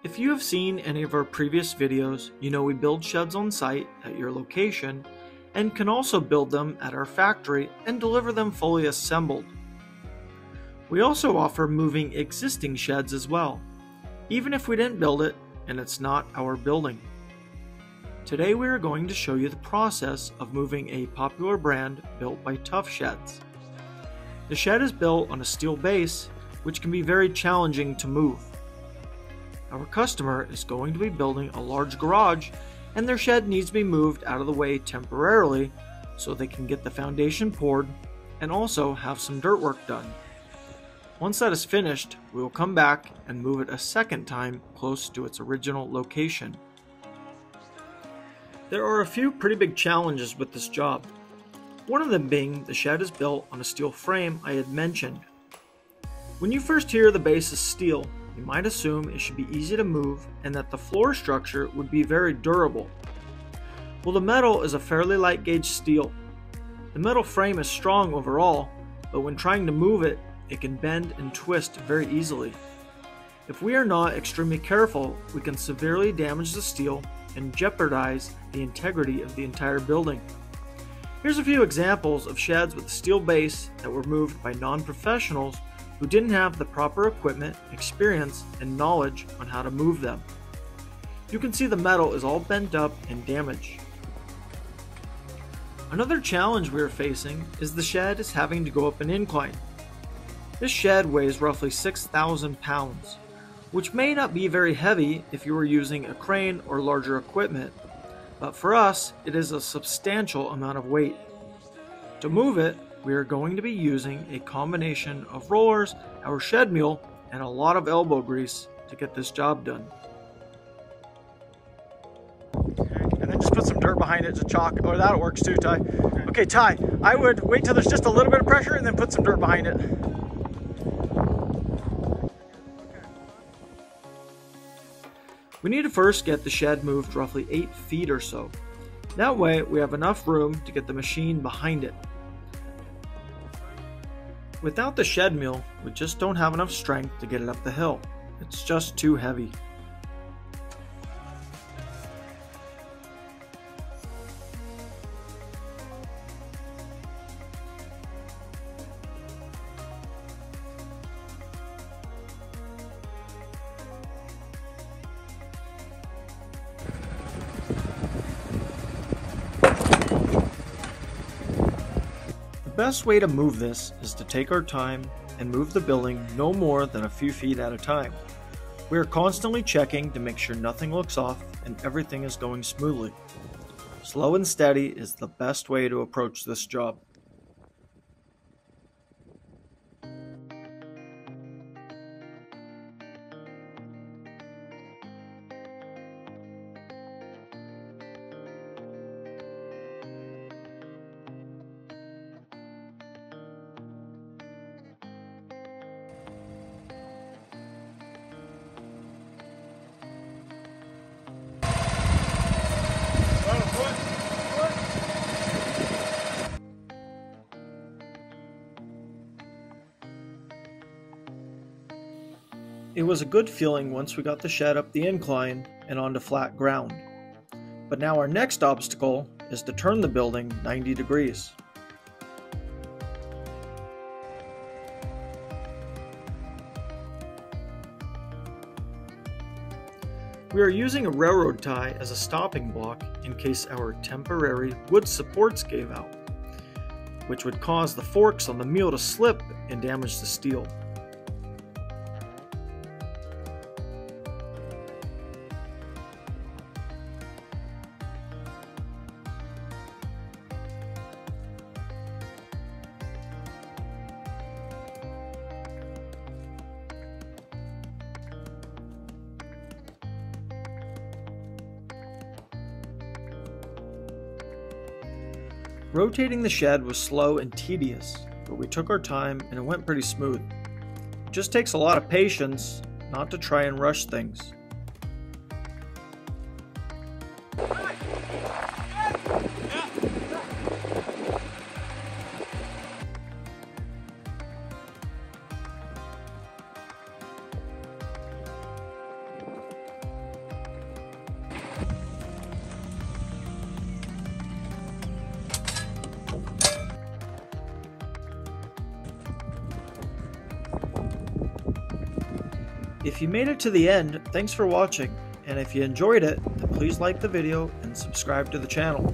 If you have seen any of our previous videos, you know we build sheds on site at your location and can also build them at our factory and deliver them fully assembled. We also offer moving existing sheds as well, even if we didn't build it and it's not our building. Today we are going to show you the process of moving a popular brand built by Tuff sheds. The shed is built on a steel base, which can be very challenging to move. Our customer is going to be building a large garage and their shed needs to be moved out of the way temporarily so they can get the foundation poured and also have some dirt work done. Once that is finished, we will come back and move it a second time close to its original location. There are a few pretty big challenges with this job. One of them being the shed is built on a steel frame I had mentioned. When you first hear the base is steel, you might assume it should be easy to move and that the floor structure would be very durable. Well, the metal is a fairly light gauge steel. The metal frame is strong overall, but when trying to move it, it can bend and twist very easily. If we are not extremely careful, we can severely damage the steel and jeopardize the integrity of the entire building. Here's a few examples of sheds with a steel base that were moved by non-professionals who didn't have the proper equipment, experience, and knowledge on how to move them. You can see the metal is all bent up and damaged. Another challenge we are facing is the shed is having to go up an incline. This shed weighs roughly 6,000 pounds, which may not be very heavy if you were using a crane or larger equipment, but for us, it is a substantial amount of weight. To move it, we are going to be using a combination of rollers, our shed mule, and a lot of elbow grease to get this job done. Okay, and then just put some dirt behind it to chalk. Oh, that works too, Ty. Okay, Ty, I would wait till there's just a little bit of pressure and then put some dirt behind it. We need to first get the shed moved roughly 8 feet or so. That way we have enough room to get the machine behind it. Without the shed mule, we just don't have enough strength to get it up the hill. It's just too heavy. The best way to move this is to take our time and move the building no more than a few feet at a time. We are constantly checking to make sure nothing looks off and everything is going smoothly. Slow and steady is the best way to approach this job. It was a good feeling once we got the shed up the incline and onto flat ground. But now our next obstacle is to turn the building 90 degrees. We are using a railroad tie as a stopping block in case our temporary wood supports gave out, which would cause the forks on the mule to slip and damage the steel. Rotating the shed was slow and tedious, but we took our time and it went pretty smooth. It just takes a lot of patience not to try and rush things. If you made it to the end, thanks for watching, and if you enjoyed it, then please like the video and subscribe to the channel.